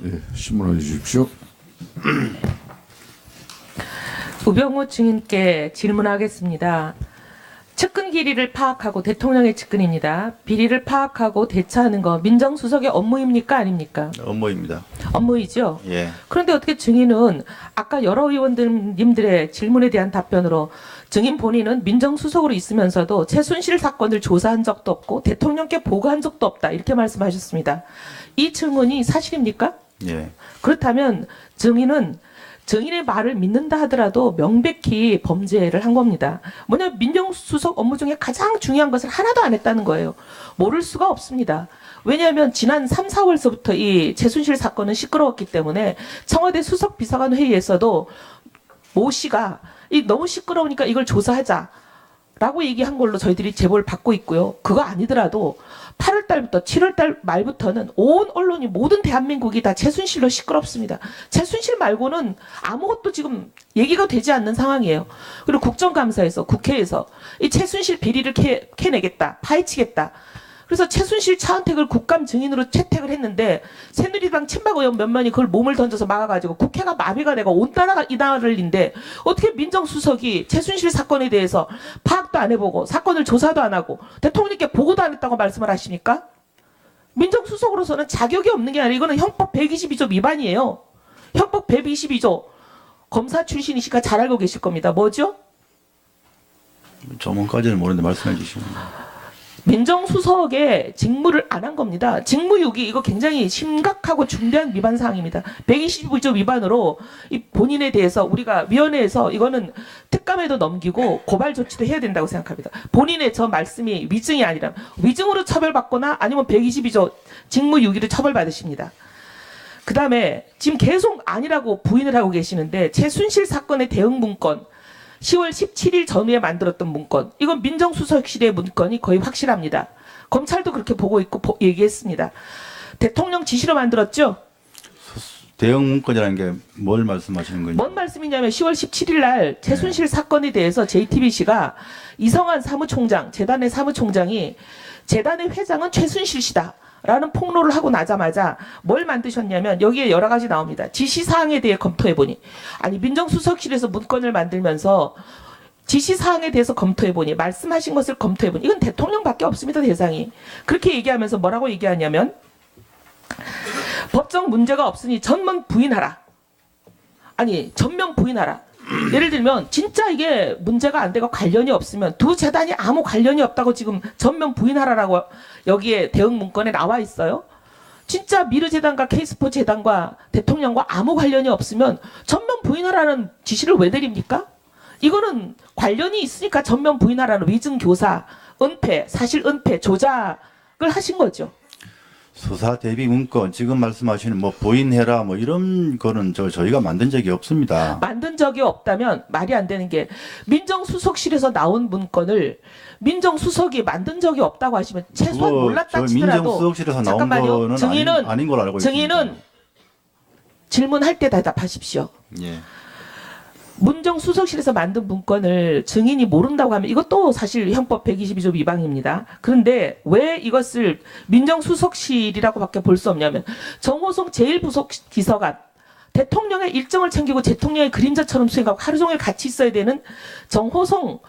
네, 신문해 주십시오. 우병우 증인께 질문하겠습니다. 측근 길이를 파악하고 대통령의 측근입니다. 비리를 파악하고 대처하는 거 민정수석의 업무입니까 아닙니까? 업무입니다. 업무이죠. 예. 그런데 어떻게 증인은 아까 여러 의원님들의 질문에 대한 답변으로 증인 본인은 민정수석으로 있으면서도 최순실 사건을 조사한 적도 없고 대통령께 보고한 적도 없다 이렇게 말씀하셨습니다. 이 증언이 사실입니까? 예. 그렇다면 증인은 증인의 말을 믿는다 하더라도 명백히 범죄를 한 겁니다. 뭐냐, 민정수석 업무 중에 가장 중요한 것을 하나도 안 했다는 거예요. 모를 수가 없습니다. 왜냐하면 지난 3, 4월서부터 이 최순실 사건은 시끄러웠기 때문에 청와대 수석 비서관 회의에서도 모 씨가 너무 시끄러우니까 이걸 조사하자라고 얘기한 걸로 저희들이 제보를 받고 있고요. 그거 아니더라도 8월 달부터 7월 달 말부터는 온 언론이 모든 대한민국이 다 최순실로 시끄럽습니다. 최순실 말고는 아무것도 지금 얘기가 되지 않는 상황이에요. 그리고 국정감사에서 국회에서 이 최순실 비리를 캐내겠다, 파헤치겠다. 그래서 최순실 차은택을 국감 증인으로 채택을 했는데 새누리당 친박 의원 몇 명이 그걸 몸을 던져서 막아가지고 국회가 마비가 되고 온 나라가 이 나라를인데 어떻게 민정수석이 최순실 사건에 대해서 파악도 안 해보고 사건을 조사도 안 하고 대통령께 보고도 안 했다고 말씀을 하십니까? 민정수석으로서는 자격이 없는 게 아니라 이거는 형법 122조 위반이에요. 형법 122조 검사 출신이시니까 잘 알고 계실 겁니다. 뭐죠? 조문까지는 모르는데 말씀해 주시면. 민정수석의 직무를 안 한 겁니다. 직무유기 이거 굉장히 심각하고 중대한 위반 사항입니다. 122조 위반으로 이 본인에 대해서 우리가 위원회에서 이거는 특감에도 넘기고 고발 조치도 해야 된다고 생각합니다. 본인의 저 말씀이 위증이 아니라 위증으로 처벌받거나 아니면 122조 직무유기를 처벌받으십니다. 그 다음에 지금 계속 아니라고 부인을 하고 계시는데 최순실 사건의 대응 문건 10월 17일 전후에 만들었던 문건 이건 민정수석실의 문건이 거의 확실합니다. 검찰도 그렇게 보고 있고 얘기했습니다. 대통령 지시로 만들었죠? 대응 문건이라는 게 뭘 말씀하시는 건지. 뭔 말씀이냐면 10월 17일 날 최순실 사건에 대해서 JTBC가 이성한 사무총장, 재단의 사무총장이 재단의 회장은 최순실 씨다. 라는 폭로를 하고 나자마자 뭘 만드셨냐면 여기에 여러 가지 나옵니다. 지시사항에 대해 검토해보니 아니 민정수석실에서 문건을 만들면서 지시사항에 대해서 검토해보니 말씀하신 것을 검토해보니 이건 대통령밖에 없습니다. 대상이. 그렇게 얘기하면서 뭐라고 얘기하냐면 법적 문제가 없으니 전면 부인하라. 아니 전면 부인하라. 예를 들면 진짜 이게 문제가 안 되고 관련이 없으면 두 재단이 아무 관련이 없다고 지금 전면 부인하라라고 여기에 대응 문건에 나와 있어요. 진짜 미르재단과 K스포 재단과 대통령과 아무 관련이 없으면 전면 부인하라는 지시를 왜 내립니까? 이거는 관련이 있으니까 전면 부인하라는 위증 교사, 은폐, 사실 은폐, 조작을 하신 거죠. 수사 대비 문건 지금 말씀하시는 뭐 부인해라 뭐 이런 거는 저희가 만든 적이 없습니다. 만든 적이 없다면 말이 안 되는 게 민정수석실에서 나온 문건을 민정수석이 만든 적이 없다고 하시면 최소한 몰랐다 치더라도 민정수석실에서 나온 잠깐만요. 거는 증인은 아닌 걸로 알고 있습니다. 증인은 질문할 때 대답하십시오. 예. 민정수석실에서 만든 문건을 증인이 모른다고 하면 이것도 사실 형법 122조 위반입니다. 그런데 왜 이것을 민정수석실이라고밖에 볼 수 없냐면 정호성 제1부속비서관 대통령의 일정을 챙기고 대통령의 그림자처럼 수행하고 하루 종일 같이 있어야 되는 정호성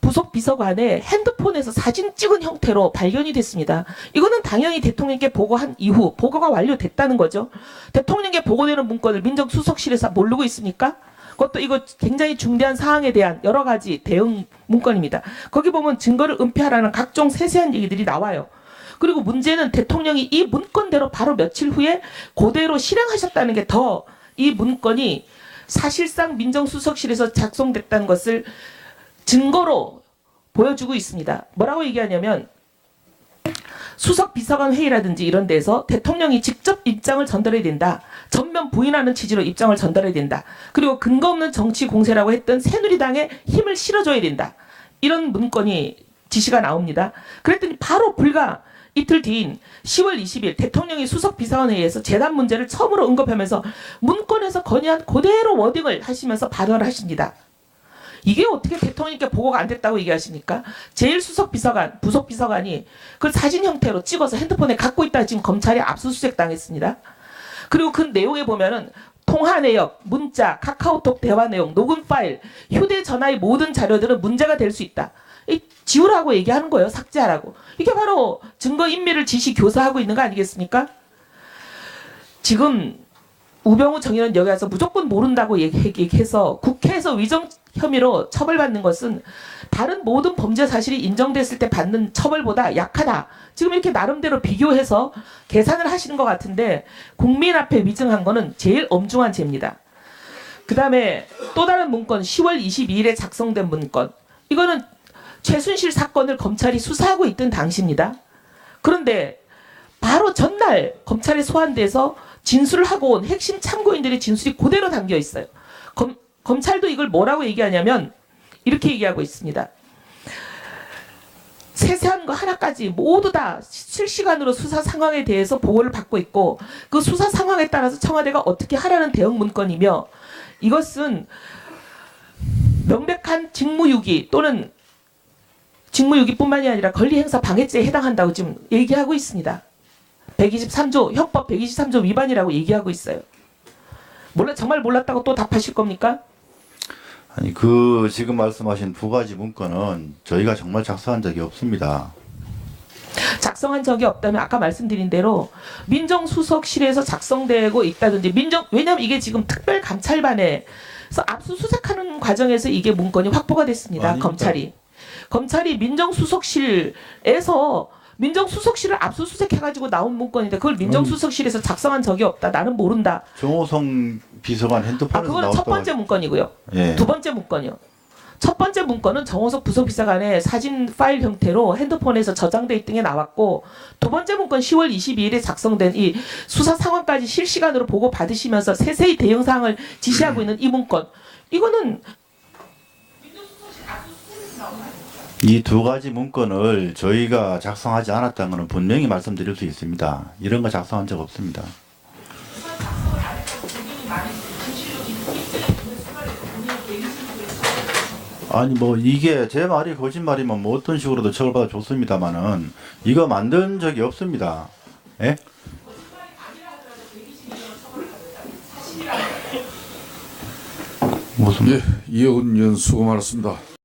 부속비서관의 핸드폰에서 사진 찍은 형태로 발견이 됐습니다. 이거는 당연히 대통령께 보고한 이후 보고가 완료됐다는 거죠. 대통령께 보고되는 문건을 민정수석실에서 모르고 있습니까? 그것도 이거 굉장히 중대한 사항에 대한 여러 가지 대응 문건입니다. 거기 보면 증거를 은폐하라는 각종 세세한 얘기들이 나와요. 그리고 문제는 대통령이 이 문건대로 바로 며칠 후에 그대로 실행하셨다는 게 더 이 문건이 사실상 민정수석실에서 작성됐다는 것을 증거로 보여주고 있습니다. 뭐라고 얘기하냐면 수석 비서관 회의라든지 이런 데서 대통령이 직접 입장을 전달해야 된다. 전면 부인하는 취지로 입장을 전달해야 된다. 그리고 근거 없는 정치 공세라고 했던 새누리당에 힘을 실어줘야 된다. 이런 문건이 지시가 나옵니다. 그랬더니 바로 불과 이틀 뒤인 10월 20일 대통령이 수석 비서관 회의에서 재단 문제를 처음으로 언급하면서 문건에서 건의한 그대로 워딩을 하시면서 발언을 하십니다. 이게 어떻게 대통령께 보고가 안 됐다고 얘기하십니까? 제1수석비서관, 부속비서관이 그걸 사진 형태로 찍어서 핸드폰에 갖고 있다 지금 검찰에 압수수색 당했습니다. 그리고 그 내용에 보면은 통화 내역, 문자, 카카오톡 대화 내용, 녹음 파일, 휴대전화의 모든 자료들은 문제가 될 수 있다. 지우라고 얘기하는 거예요. 삭제하라고. 이게 바로 증거인멸을 지시 교사하고 있는 거 아니겠습니까? 지금 우병우 정의원 여기 와서 무조건 모른다고 얘기해서 국회에서 위정 혐의로 처벌받는 것은 다른 모든 범죄 사실이 인정됐을 때 받는 처벌보다 약하다. 지금 이렇게 나름대로 비교해서 계산을 하시는 것 같은데 국민 앞에 위증한 거는 제일 엄중한 죄입니다. 그 다음에 또 다른 문건 10월 22일에 작성된 문건. 이거는 최순실 사건을 검찰이 수사하고 있던 당시입니다. 그런데 바로 전날 검찰에 소환돼서 진술을 하고 온 핵심 참고인들의 진술이 그대로 담겨 있어요. 검찰도 이걸 뭐라고 얘기하냐면 이렇게 얘기하고 있습니다. 세세한 거 하나까지 모두 다 실시간으로 수사 상황에 대해서 보고를 받고 있고 그 수사 상황에 따라서 청와대가 어떻게 하라는 대응 문건이며 이것은 명백한 직무유기 또는 직무유기뿐만이 아니라 권리행사 방해죄에 해당한다고 지금 얘기하고 있습니다. 123조 형법 123조 위반이라고 얘기하고 있어요. 정말 몰랐다고 또 답하실 겁니까? 아니 그 지금 말씀하신 두 가지 문건은 저희가 정말 작성한 적이 없습니다. 작성한 적이 없다면 아까 말씀드린 대로 민정수석실에서 작성되고 있다든지 왜냐하면 이게 지금 특별감찰반에서 압수수색하는 과정에서 이게 문건이 확보가 됐습니다. 아닙니다. 검찰이 민정수석실을 압수수색해가지고 나온 문건인데 그걸 민정수석실에서 작성한 적이 없다. 나는 모른다. 정호성 비서관 핸드폰에서 그거는 첫 나왔다고. 번째 문건이고요. 예. 두 번째 문건이요. 첫 번째 문건은 정호석 부속비서관의 사진 파일 형태로 핸드폰에서 저장돼 있던 게 나왔고 두 번째 문건 10월 22일에 작성된 이 수사 상황까지 실시간으로 보고 받으시면서 세세히 대응 사항을 지시하고 있는 이 문건. 이거는 이 두 가지 문건을 저희가 작성하지 않았다는 것은 분명히 말씀드릴 수 있습니다. 이런 거 작성한 적 없습니다. 아니 뭐 이게 제 말이 거짓말이면 뭐 어떤 식으로도 처벌받아 좋습니다만은 이거 만든 적이 없습니다. 예? 무슨 예, 이혜훈 의원 수고 많았습니다.